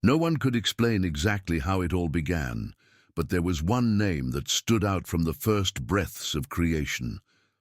No one could explain exactly how it all began, but there was one name that stood out from the first breaths of creation: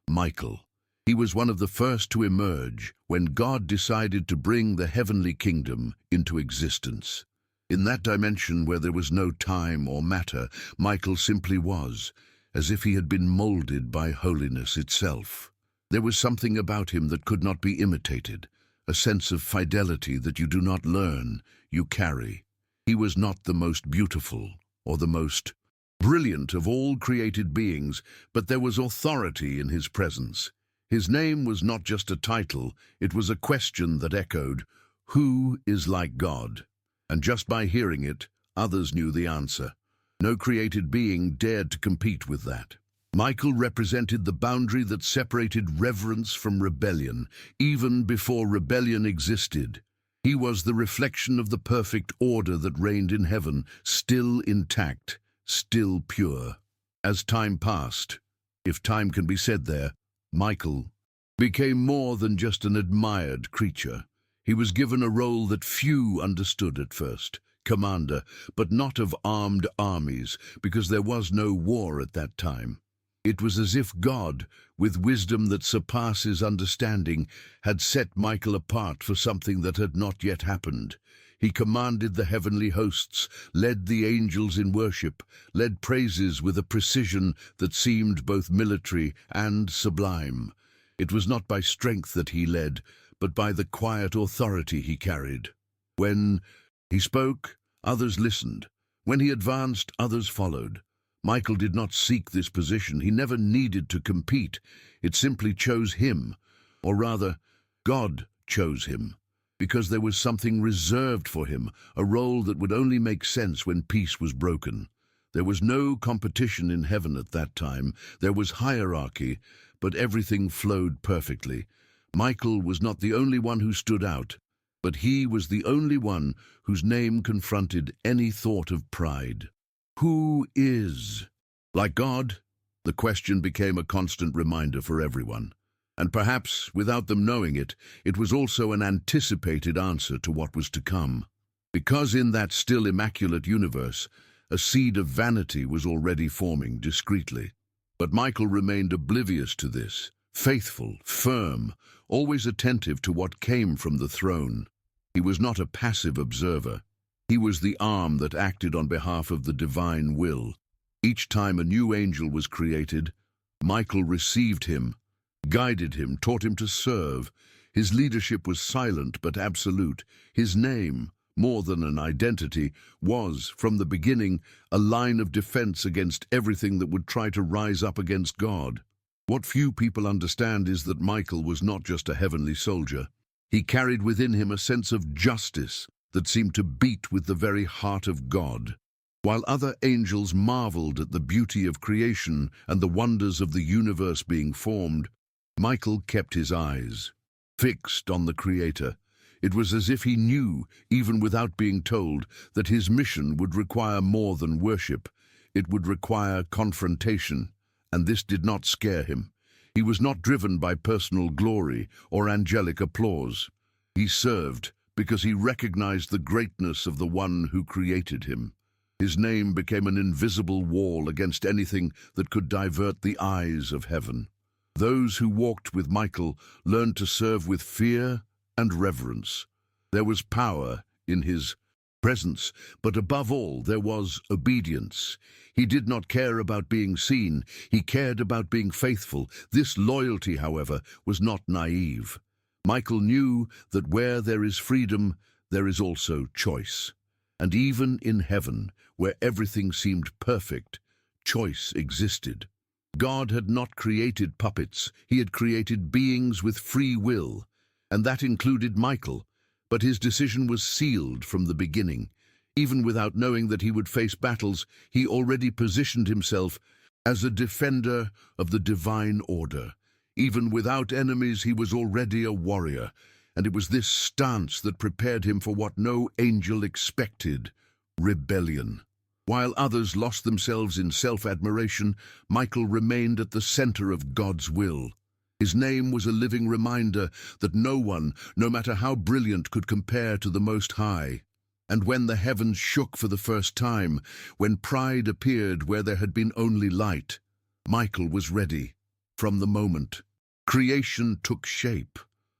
Michael. He was one of the first to emerge when God decided to bring the heavenly kingdom into existence. In that dimension where there was no time or matter, Michael simply was, as if he had been molded by holiness itself. There was something about him that could not be imitated, a sense of fidelity that you do not learn, you carry. He was not the most beautiful or the most brilliant of all created beings, but there was authority in his presence. His name was not just a title, it was a question that echoed, "Who is like God?" And just by hearing it, others knew the answer. No created being dared to compete with that. Michael represented the boundary that separated reverence from rebellion, even before rebellion existed. He was the reflection of the perfect order that reigned in heaven, still intact, still pure. As time passed, if time can be said there, Michael became more than just an admired creature. He was given a role that few understood at first: commander, but not of armed armies, because there was no war at that time. It was as if God, with wisdom that surpasses understanding, had set Michael apart for something that had not yet happened. He commanded the heavenly hosts, led the angels in worship, led praises with a precision that seemed both military and sublime. It was not by strength that he led, but by the quiet authority he carried. When he spoke, others listened. When he advanced, others followed. Michael did not seek this position. He never needed to compete. It simply chose him, or rather, God chose him, because there was something reserved for him, a role that would only make sense when peace was broken. There was no competition in heaven at that time. There was hierarchy, but everything flowed perfectly. Michael was not the only one who stood out, but he was the only one whose name confronted any thought of pride. Who is like God? The question became a constant reminder for everyone. And perhaps, without them knowing it, it was also an anticipated answer to what was to come. Because in that still immaculate universe, a seed of vanity was already forming discreetly. But Michael remained oblivious to this, faithful, firm, always attentive to what came from the throne. He was not a passive observer. He was the arm that acted on behalf of the divine will. Each time a new angel was created, Michael received him, guided him, taught him to serve. His leadership was silent but absolute. His name, more than an identity, was, from the beginning, a line of defense against everything that would try to rise up against God. What few people understand is that Michael was not just a heavenly soldier. He carried within him a sense of justice that seemed to beat with the very heart of God. While other angels marveled at the beauty of creation and the wonders of the universe being formed, Michael kept his eyes fixed on the Creator. It was as if he knew, even without being told, that his mission would require more than worship. It would require confrontation, and this did not scare him. He was not driven by personal glory or angelic applause. He served because he recognized the greatness of the one who created him. His name became an invisible wall against anything that could divert the eyes of heaven. Those who walked with Michael learned to serve with fear and reverence. There was power in his presence, but above all there was obedience. He did not care about being seen, he cared about being faithful. This loyalty, however, was not naive. Michael knew that where there is freedom, there is also choice. And even in heaven, where everything seemed perfect, choice existed. God had not created puppets, he had created beings with free will, and that included Michael, but his decision was sealed from the beginning. Even without knowing that he would face battles, he already positioned himself as a defender of the divine order. Even without enemies, he was already a warrior, and it was this stance that prepared him for what no angel expected: rebellion. While others lost themselves in self-admiration, Michael remained at the center of God's will. His name was a living reminder that no one, no matter how brilliant, could compare to the Most High. And when the heavens shook for the first time, when pride appeared where there had been only light, Michael was ready. From the moment creation took shape,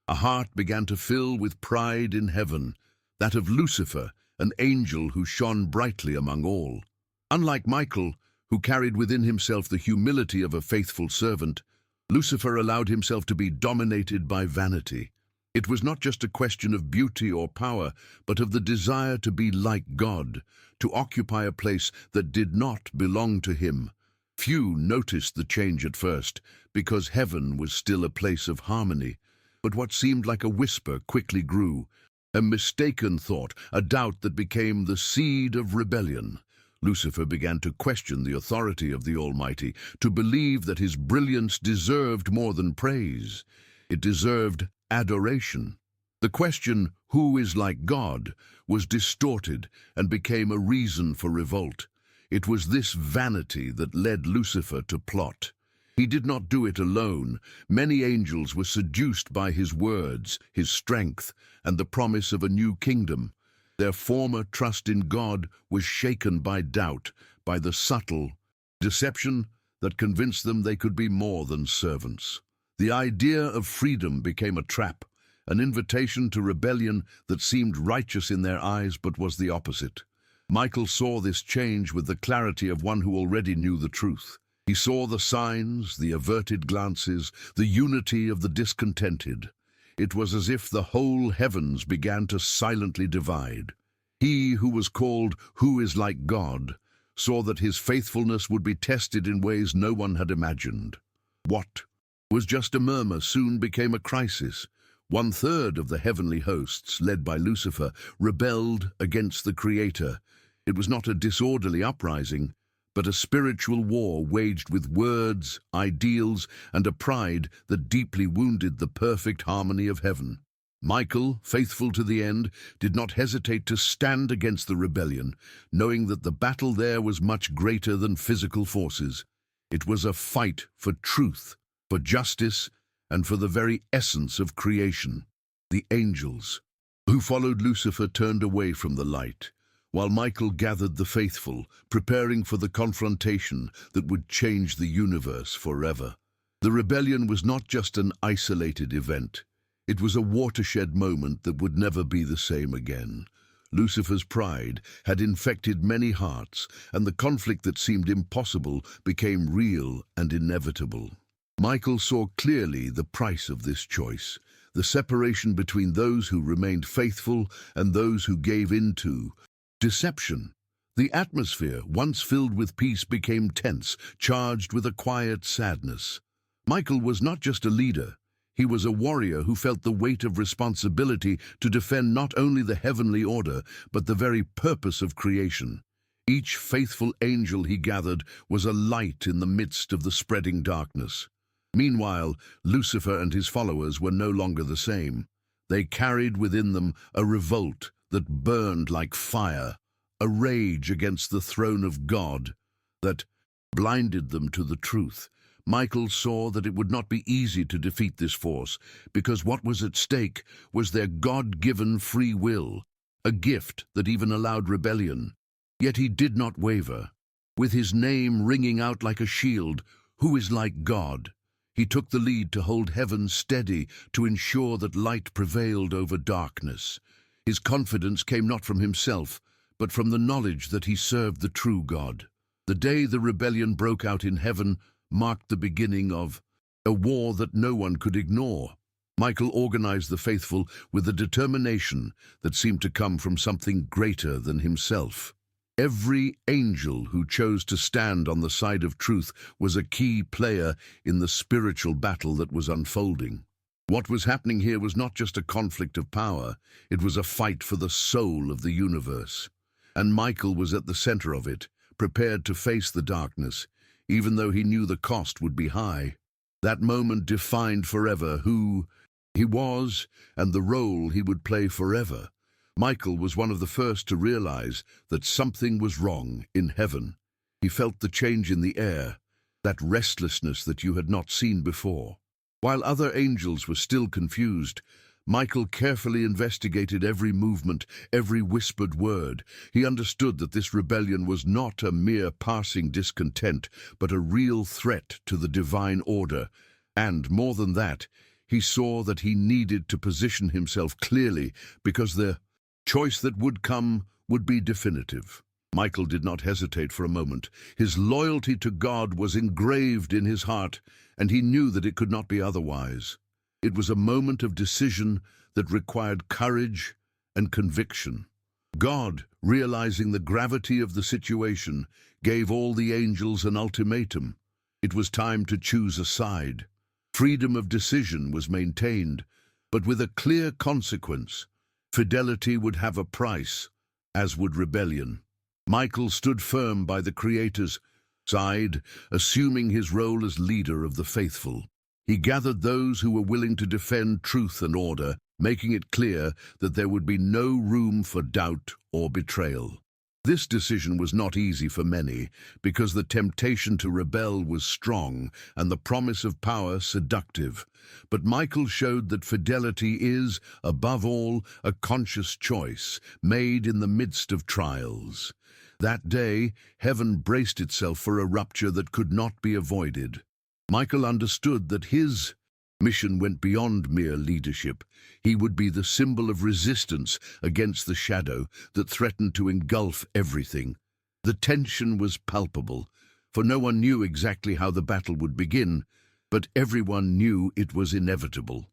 a heart began to fill with pride in heaven, that of Lucifer, an angel who shone brightly among all. Unlike Michael, who carried within himself the humility of a faithful servant, Lucifer allowed himself to be dominated by vanity. It was not just a question of beauty or power, but of the desire to be like God, to occupy a place that did not belong to him. Few noticed the change at first, because heaven was still a place of harmony. But what seemed like a whisper quickly grew, a mistaken thought, a doubt that became the seed of rebellion. Lucifer began to question the authority of the Almighty, to believe that his brilliance deserved more than praise. It deserved adoration. The question, who is like God, was distorted and became a reason for revolt. It was this vanity that led Lucifer to plot. He did not do it alone. Many angels were seduced by his words, his strength, and the promise of a new kingdom. Their former trust in God was shaken by doubt, by the subtle deception that convinced them they could be more than servants. The idea of freedom became a trap, an invitation to rebellion that seemed righteous in their eyes but was the opposite. Michael saw this change with the clarity of one who already knew the truth. He saw the signs, the averted glances, the unity of the discontented. It was as if the whole heavens began to silently divide. He who was called "Who is like God" saw that his faithfulness would be tested in ways no one had imagined. What was just a murmur soon became a crisis. 1/3 of the heavenly hosts, led by Lucifer, rebelled against the Creator. It was not a disorderly uprising, but a spiritual war waged with words, ideals, and a pride that deeply wounded the perfect harmony of heaven. Michael, faithful to the end, did not hesitate to stand against the rebellion, knowing that the battle there was much greater than physical forces. It was a fight for truth, for justice, and for the very essence of creation. The angels who followed Lucifer turned away from the light, while Michael gathered the faithful, preparing for the confrontation that would change the universe forever. The rebellion was not just an isolated event. It was a watershed moment that would never be the same again. Lucifer's pride had infected many hearts, and the conflict that seemed impossible became real and inevitable. Michael saw clearly the price of this choice, the separation between those who remained faithful and those who gave in to deception. The atmosphere, once filled with peace, became tense, charged with a quiet sadness. Michael was not just a leader. He was a warrior who felt the weight of responsibility to defend not only the heavenly order, but the very purpose of creation. Each faithful angel he gathered was a light in the midst of the spreading darkness. Meanwhile, Lucifer and his followers were no longer the same. They carried within them a revolt that burned like fire, a rage against the throne of God that blinded them to the truth. Michael saw that it would not be easy to defeat this force, because what was at stake was their God-given free will, a gift that even allowed rebellion. Yet he did not waver. With his name ringing out like a shield, "Who is like God?" he took the lead to hold heaven steady, to ensure that light prevailed over darkness. His confidence came not from himself, but from the knowledge that he served the true God. The day the rebellion broke out in heaven marked the beginning of a war that no one could ignore. Michael organized the faithful with a determination that seemed to come from something greater than himself. Every angel who chose to stand on the side of truth was a key player in the spiritual battle that was unfolding. What was happening here was not just a conflict of power, it was a fight for the soul of the universe. And Michael was at the center of it, prepared to face the darkness, even though he knew the cost would be high. That moment defined forever who he was and the role he would play forever. Michael was one of the first to realize that something was wrong in heaven. He felt the change in the air, that restlessness that you had not seen before. While other angels were still confused, Michael carefully investigated every movement, every whispered word. He understood that this rebellion was not a mere passing discontent, but a real threat to the divine order. And, more than that, he saw that he needed to position himself clearly, because the choice that would come would be definitive. Michael did not hesitate for a moment. His loyalty to God was engraved in his heart, and he knew that it could not be otherwise. It was a moment of decision that required courage and conviction. God, realizing the gravity of the situation, gave all the angels an ultimatum. It was time to choose a side. Freedom of decision was maintained, but with a clear consequence. Fidelity would have a price, as would rebellion. Michael stood firm by the Creator's side, assuming his role as leader of the faithful. He gathered those who were willing to defend truth and order, making it clear that there would be no room for doubt or betrayal. This decision was not easy for many, because the temptation to rebel was strong and the promise of power seductive. But Michael showed that fidelity is, above all, a conscious choice, made in the midst of trials. That day, heaven braced itself for a rupture that could not be avoided. Michael understood that his mission went beyond mere leadership. He would be the symbol of resistance against the shadow that threatened to engulf everything. The tension was palpable, for no one knew exactly how the battle would begin, but everyone knew it was inevitable.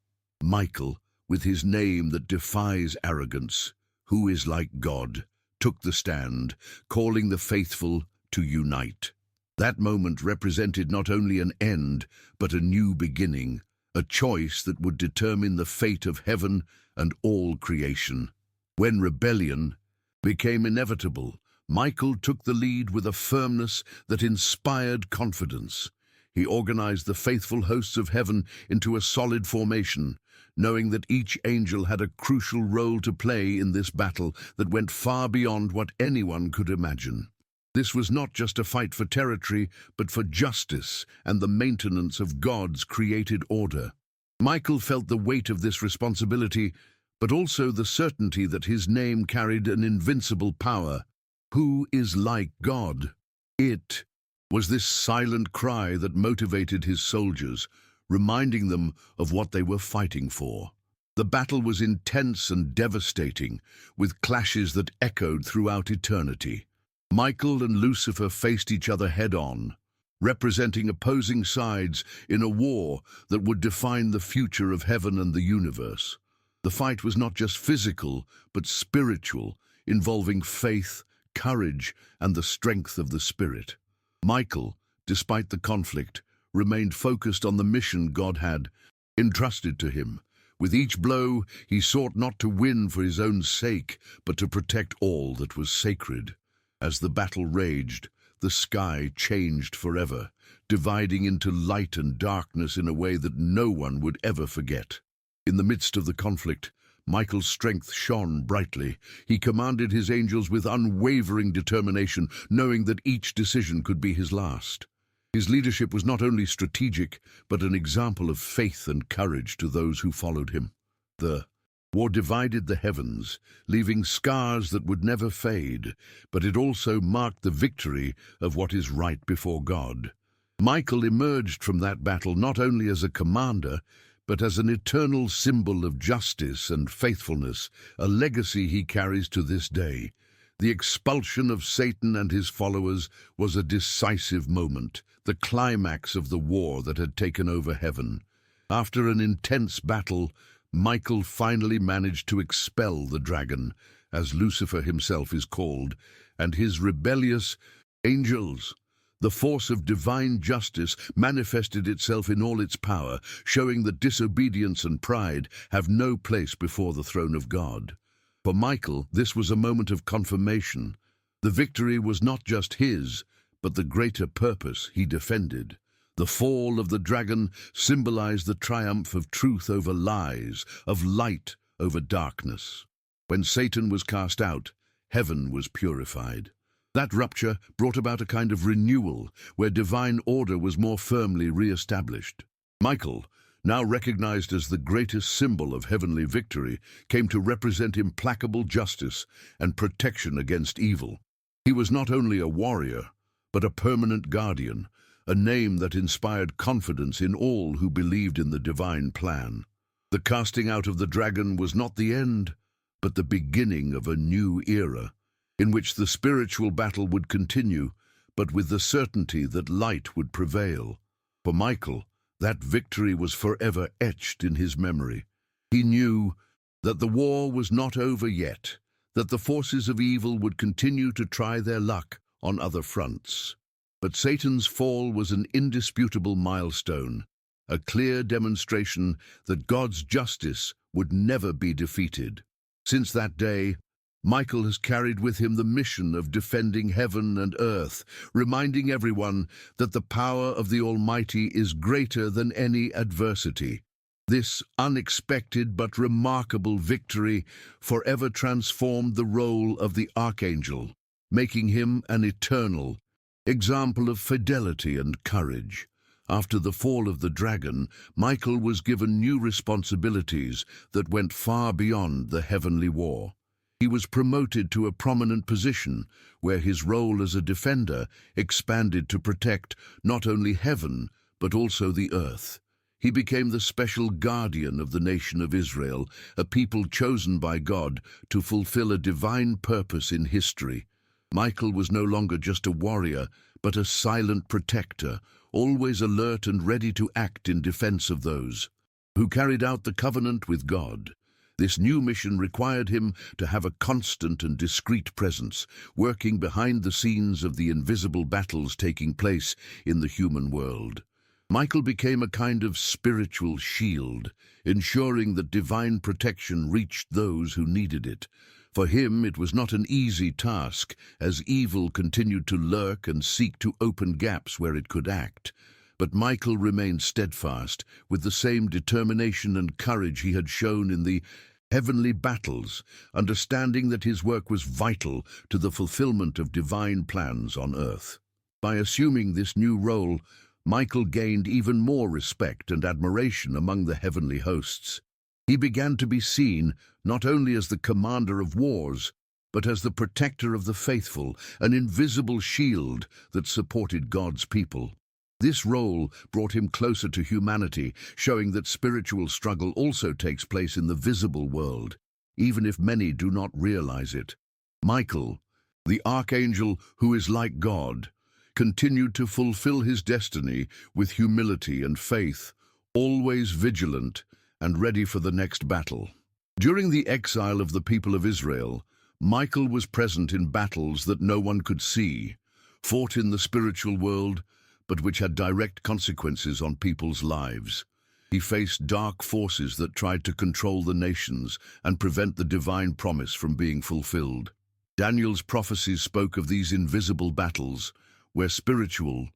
Michael, with his name that defies arrogance, who is like God, took the stand, calling the faithful to unite. That moment represented not only an end, but a new beginning, a choice that would determine the fate of heaven and all creation. When rebellion became inevitable, Michael took the lead with a firmness that inspired confidence. He organized the faithful hosts of heaven into a solid formation, knowing that each angel had a crucial role to play in this battle that went far beyond what anyone could imagine. This was not just a fight for territory, but for justice and the maintenance of God's created order. Michael felt the weight of this responsibility, but also the certainty that his name carried an invincible power. Who is like God? It was this silent cry that motivated his soldiers, reminding them of what they were fighting for. The battle was intense and devastating, with clashes that echoed throughout eternity. Michael and Lucifer faced each other head-on, representing opposing sides in a war that would define the future of heaven and the universe. The fight was not just physical, but spiritual, involving faith, courage, and the strength of the spirit. Michael, despite the conflict, remained focused on the mission God had entrusted to him. With each blow, he sought not to win for his own sake, but to protect all that was sacred. As the battle raged, the sky changed forever, dividing into light and darkness in a way that no one would ever forget. In the midst of the conflict, Michael's strength shone brightly. He commanded his angels with unwavering determination, knowing that each decision could be his last. His leadership was not only strategic, but an example of faith and courage to those who followed him. The war divided the heavens, leaving scars that would never fade, but it also marked the victory of what is right before God. Michael emerged from that battle not only as a commander, but as an eternal symbol of justice and faithfulness, a legacy he carries to this day. The expulsion of Satan and his followers was a decisive moment, the climax of the war that had taken over heaven. After an intense battle, Michael finally managed to expel the dragon, as Lucifer himself is called, and his rebellious angels. The force of divine justice manifested itself in all its power, showing that disobedience and pride have no place before the throne of God. For Michael, this was a moment of confirmation. The victory was not just his, but the greater purpose he defended. The fall of the dragon symbolized the triumph of truth over lies, of light over darkness. When Satan was cast out, heaven was purified. That rupture brought about a kind of renewal, where divine order was more firmly re-established. Michael, now recognized as the greatest symbol of heavenly victory, came to represent implacable justice and protection against evil. He was not only a warrior, but a permanent guardian, a name that inspired confidence in all who believed in the divine plan. The casting out of the dragon was not the end, but the beginning of a new era, in which the spiritual battle would continue, but with the certainty that light would prevail. For Michael, that victory was forever etched in his memory. He knew that the war was not over yet, that the forces of evil would continue to try their luck on other fronts. But Satan's fall was an indisputable milestone, a clear demonstration that God's justice would never be defeated. Since that day, Michael has carried with him the mission of defending heaven and earth, reminding everyone that the power of the Almighty is greater than any adversity. This unexpected but remarkable victory forever transformed the role of the Archangel, making him an eternal example of fidelity and courage. After the fall of the dragon, Michael was given new responsibilities that went far beyond the heavenly war. He was promoted to a prominent position, where his role as a defender expanded to protect not only heaven, but also the earth. He became the special guardian of the nation of Israel, a people chosen by God to fulfill a divine purpose in history. Michael was no longer just a warrior, but a silent protector, always alert and ready to act in defense of those who carried out the covenant with God. This new mission required him to have a constant and discreet presence, working behind the scenes of the invisible battles taking place in the human world. Michael became a kind of spiritual shield, ensuring that divine protection reached those who needed it. For him, it was not an easy task, as evil continued to lurk and seek to open gaps where it could act. But Michael remained steadfast, with the same determination and courage he had shown in the heavenly battles, understanding that his work was vital to the fulfillment of divine plans on earth. By assuming this new role, Michael gained even more respect and admiration among the heavenly hosts. He began to be seen not only as the commander of wars, but as the protector of the faithful, an invisible shield that supported God's people. This role brought him closer to humanity, showing that spiritual struggle also takes place in the visible world, even if many do not realize it. Michael, the Archangel who is like God, continued to fulfill his destiny with humility and faith, always vigilant and ready for the next battle. During the exile of the people of Israel, Michael was present in battles that no one could see, fought in the spiritual world, but which had direct consequences on people's lives. He faced dark forces that tried to control the nations and prevent the divine promise from being fulfilled. Daniel's prophecies spoke of these invisible battles, where spiritual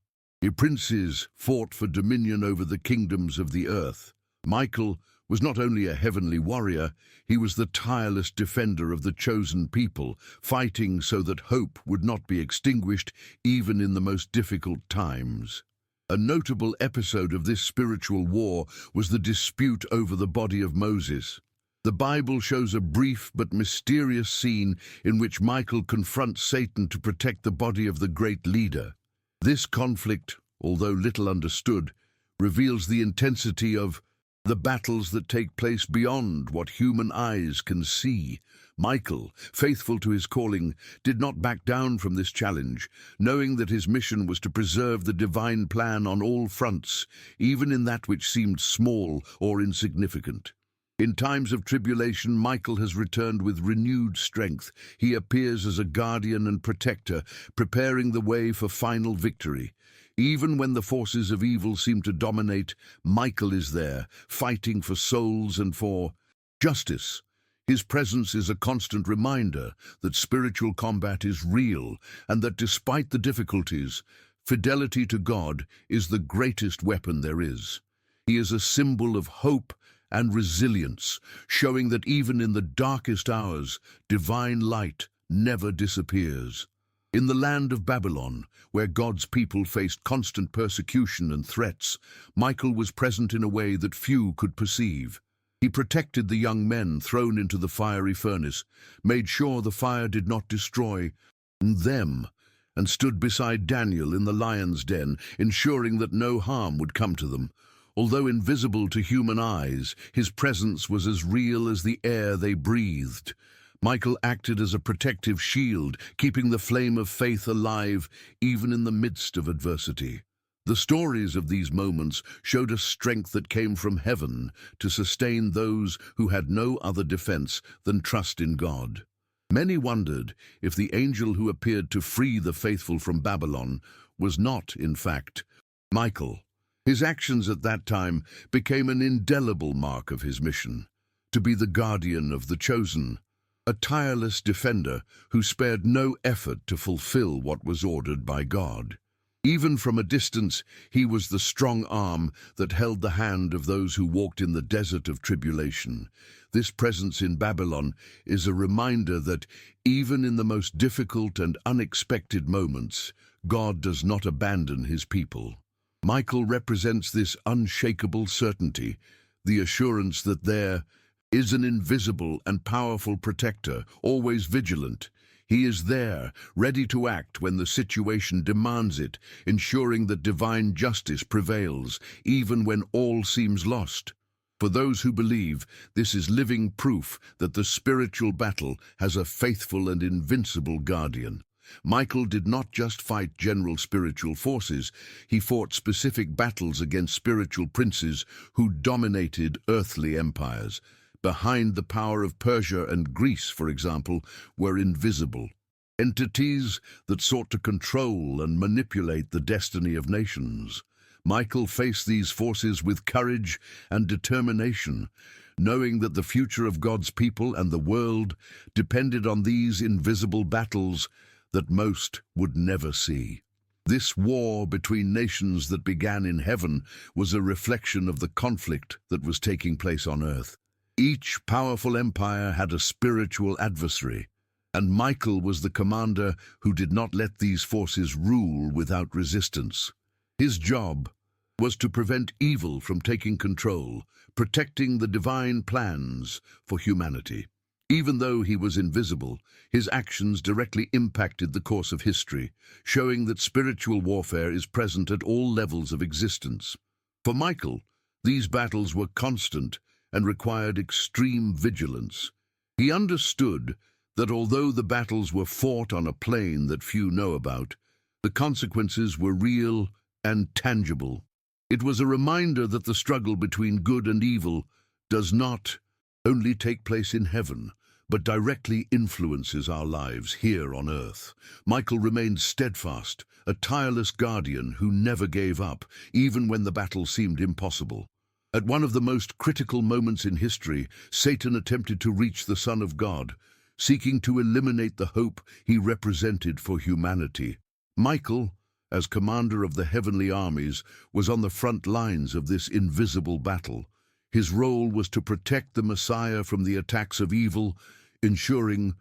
princes fought for dominion over the kingdoms of the earth. Michael was not only a heavenly warrior, he was the tireless defender of the chosen people, fighting so that hope would not be extinguished even in the most difficult times. A notable episode of this spiritual war was the dispute over the body of Moses. The Bible shows a brief but mysterious scene in which Michael confronts Satan to protect the body of the great leader. This conflict, although little understood, reveals the intensity of the battles that take place beyond what human eyes can see. Michael, faithful to his calling, did not back down from this challenge, knowing that his mission was to preserve the divine plan on all fronts, even in that which seemed small or insignificant. In times of tribulation, Michael has returned with renewed strength. He appears as a guardian and protector, preparing the way for final victory. Even when the forces of evil seem to dominate, Michael is there, fighting for souls and for justice. His presence is a constant reminder that spiritual combat is real, and that despite the difficulties, fidelity to God is the greatest weapon there is. He is a symbol of hope and resilience, showing that even in the darkest hours, divine light never disappears. In the land of Babylon, where God's people faced constant persecution and threats, Michael was present in a way that few could perceive. He protected the young men thrown into the fiery furnace, made sure the fire did not destroy them, and stood beside Daniel in the lion's den, ensuring that no harm would come to them. Although invisible to human eyes, his presence was as real as the air they breathed. Michael acted as a protective shield, keeping the flame of faith alive even in the midst of adversity. The stories of these moments showed a strength that came from heaven to sustain those who had no other defense than trust in God. Many wondered if the angel who appeared to free the faithful from Babylon was not, in fact, Michael. His actions at that time became an indelible mark of his mission, to be the guardian of the chosen, a tireless defender who spared no effort to fulfill what was ordered by God. Even from a distance, he was the strong arm that held the hand of those who walked in the desert of tribulation. This presence in Babylon is a reminder that even in the most difficult and unexpected moments, God does not abandon his people. Michael represents this unshakable certainty, the assurance that there is an invisible and powerful protector, always vigilant. He is there, ready to act when the situation demands it, ensuring that divine justice prevails, even when all seems lost. For those who believe, this is living proof that the spiritual battle has a faithful and invincible guardian. Michael did not just fight general spiritual forces, he fought specific battles against spiritual princes who dominated earthly empires. Behind the power of Persia and Greece, for example, were invisible entities that sought to control and manipulate the destiny of nations. Michael faced these forces with courage and determination, knowing that the future of God's people and the world depended on these invisible battles that most would never see. This war between nations that began in heaven was a reflection of the conflict that was taking place on earth. Each powerful empire had a spiritual adversary, and Michael was the commander who did not let these forces rule without resistance. His job was to prevent evil from taking control, protecting the divine plans for humanity. Even though he was invisible, his actions directly impacted the course of history, showing that spiritual warfare is present at all levels of existence. For Michael, these battles were constant and required extreme vigilance. He understood that although the battles were fought on a plane that few know about, the consequences were real and tangible. It was a reminder that the struggle between good and evil does not only take place in heaven, but directly influences our lives here on earth. Michael remained steadfast, a tireless guardian who never gave up, even when the battle seemed impossible. At one of the most critical moments in history, Satan attempted to reach the Son of God, seeking to eliminate the hope he represented for humanity. Michael, as commander of the heavenly armies, was on the front lines of this invisible battle. His role was to protect the Messiah from the attacks of evil, ensuring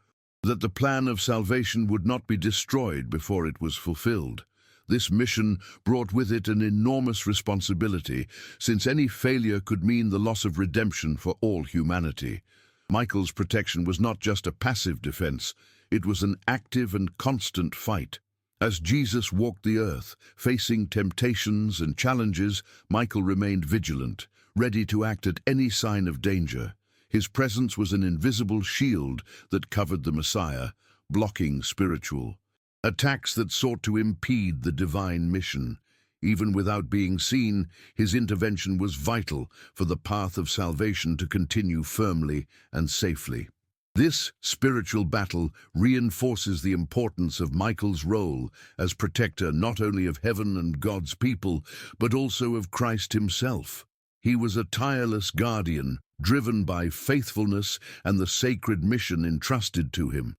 that the plan of salvation would not be destroyed before it was fulfilled. This mission brought with it an enormous responsibility, since any failure could mean the loss of redemption for all humanity. Michael's protection was not just a passive defense, it was an active and constant fight. As Jesus walked the earth, facing temptations and challenges, Michael remained vigilant, ready to act at any sign of danger. His presence was an invisible shield that covered the Messiah, blocking spiritual attacks that sought to impede the divine mission. Even without being seen, his intervention was vital for the path of salvation to continue firmly and safely. This spiritual battle reinforces the importance of Michael's role as protector not only of heaven and God's people, but also of Christ himself. He was a tireless guardian, driven by faithfulness and the sacred mission entrusted to him.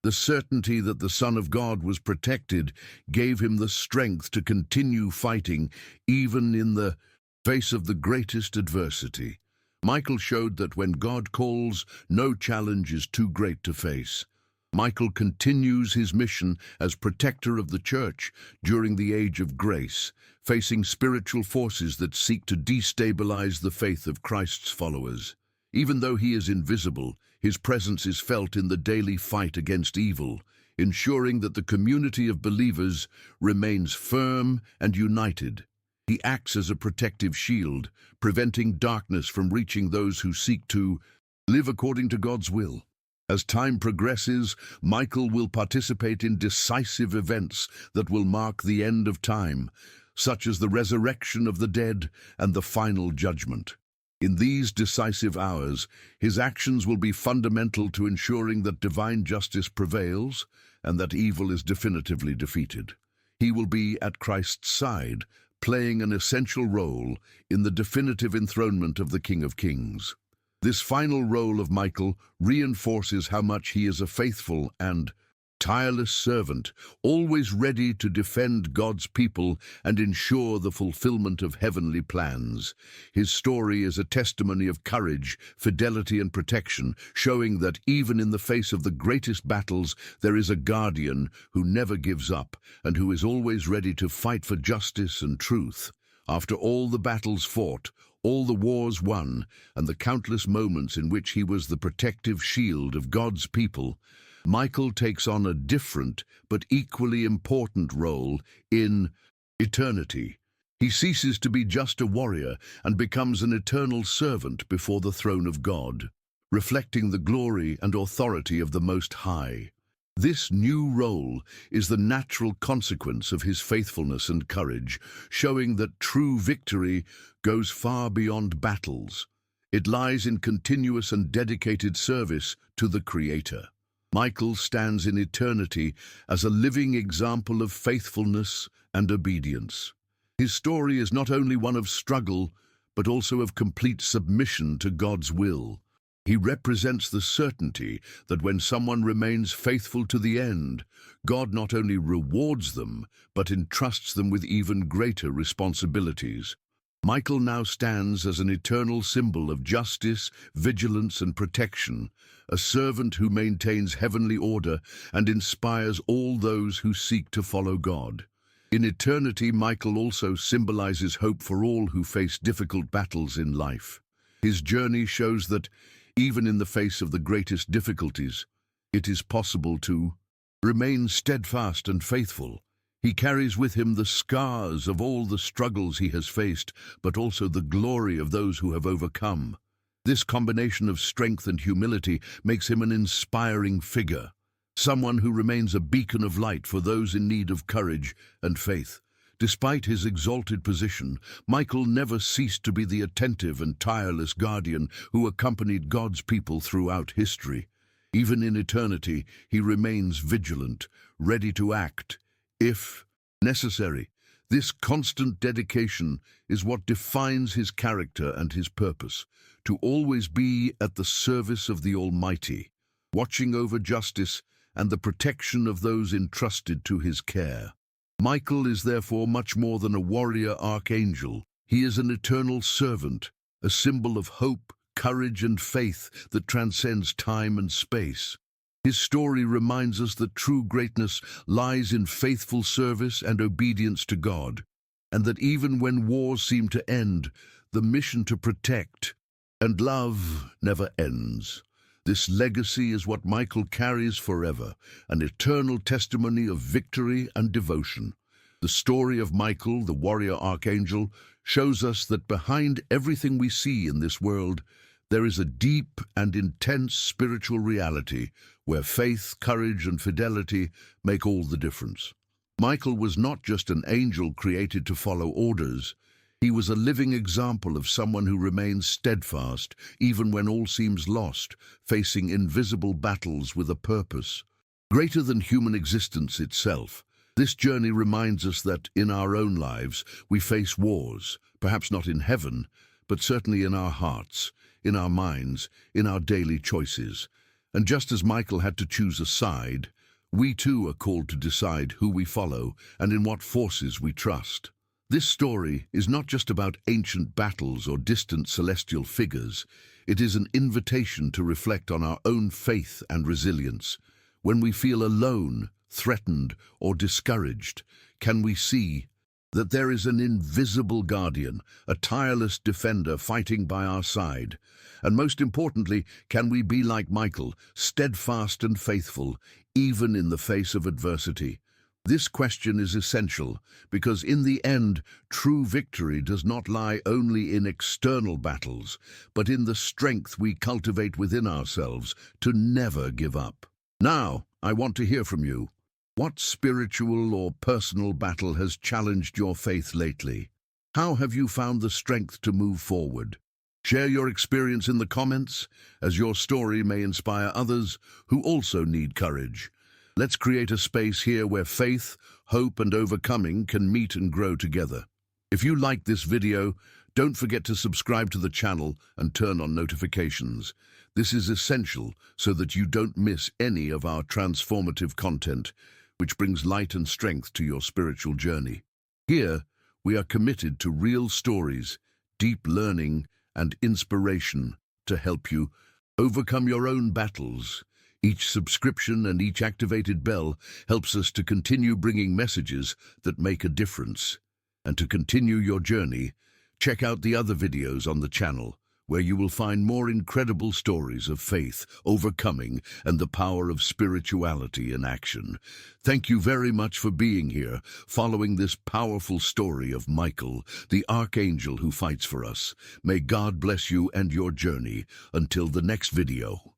The certainty that the Son of God was protected gave him the strength to continue fighting even in the face of the greatest adversity. Michael showed that when God calls, no challenge is too great to face. Michael continues his mission as protector of the church during the Age of Grace, facing spiritual forces that seek to destabilize the faith of Christ's followers. Even though he is invisible, his presence is felt in the daily fight against evil, ensuring that the community of believers remains firm and united. He acts as a protective shield, preventing darkness from reaching those who seek to live according to God's will. As time progresses, Michael will participate in decisive events that will mark the end of time, such as the resurrection of the dead and the final judgment. In these decisive hours, his actions will be fundamental to ensuring that divine justice prevails and that evil is definitively defeated. He will be at Christ's side, playing an essential role in the definitive enthronement of the King of Kings. This final role of Michael reinforces how much he is a faithful and tireless servant, always ready to defend God's people and ensure the fulfillment of heavenly plans. His story is a testimony of courage, fidelity, and protection, showing that even in the face of the greatest battles, there is a guardian who never gives up and who is always ready to fight for justice and truth. After all the battles fought, all the wars won, and the countless moments in which he was the protective shield of God's people, Michael takes on a different but equally important role in eternity. He ceases to be just a warrior and becomes an eternal servant before the throne of God, reflecting the glory and authority of the Most High. This new role is the natural consequence of his faithfulness and courage, showing that true victory goes far beyond battles. It lies in continuous and dedicated service to the Creator. Michael stands in eternity as a living example of faithfulness and obedience. His story is not only one of struggle, but also of complete submission to God's will. He represents the certainty that when someone remains faithful to the end, God not only rewards them, but entrusts them with even greater responsibilities. Michael now stands as an eternal symbol of justice, vigilance, and protection, a servant who maintains heavenly order and inspires all those who seek to follow God. In eternity, Michael also symbolizes hope for all who face difficult battles in life. His journey shows that even in the face of the greatest difficulties, it is possible to remain steadfast and faithful. He carries with him the scars of all the struggles he has faced, but also the glory of those who have overcome. This combination of strength and humility makes him an inspiring figure, someone who remains a beacon of light for those in need of courage and faith. Despite his exalted position, Michael never ceased to be the attentive and tireless guardian who accompanied God's people throughout history. Even in eternity, he remains vigilant, ready to act, if necessary. This constant dedication is what defines his character and his purpose, to always be at the service of the Almighty, watching over justice and the protection of those entrusted to his care. Michael is therefore much more than a warrior archangel. He is an eternal servant, a symbol of hope, courage, and faith that transcends time and space. His story reminds us that true greatness lies in faithful service and obedience to God, and that even when wars seem to end, the mission to protect and love never ends. This legacy is what Michael carries forever, an eternal testimony of victory and devotion. The story of Michael, the warrior archangel, shows us that behind everything we see in this world, there is a deep and intense spiritual reality where faith, courage, and fidelity make all the difference. Michael was not just an angel created to follow orders. He was a living example of someone who remains steadfast even when all seems lost, facing invisible battles with a purpose greater than human existence itself. This journey reminds us that in our own lives we face wars, perhaps not in heaven, but certainly in our hearts, in our minds, in our daily choices. And just as Michael had to choose a side, we too are called to decide who we follow and in what forces we trust. This story is not just about ancient battles or distant celestial figures. It is an invitation to reflect on our own faith and resilience. When we feel alone, threatened, or discouraged, can we see that there is an invisible guardian, a tireless defender fighting by our side? And most importantly, can we be like Michael, steadfast and faithful, even in the face of adversity? This question is essential because in the end, true victory does not lie only in external battles, but in the strength we cultivate within ourselves to never give up. Now, I want to hear from you. What spiritual or personal battle has challenged your faith lately? How have you found the strength to move forward? Share your experience in the comments, as your story may inspire others who also need courage. Let's create a space here where faith, hope, and overcoming can meet and grow together. If you liked this video, don't forget to subscribe to the channel and turn on notifications. This is essential so that you don't miss any of our transformative content, which brings light and strength to your spiritual journey. Here, we are committed to real stories, deep learning, and inspiration to help you overcome your own battles. Each subscription and each activated bell helps us to continue bringing messages that make a difference. And to continue your journey, check out the other videos on the channel, where you will find more incredible stories of faith, overcoming, and the power of spirituality in action. Thank you very much for being here, following this powerful story of Michael, the Archangel who fights for us. May God bless you and your journey. Until the next video.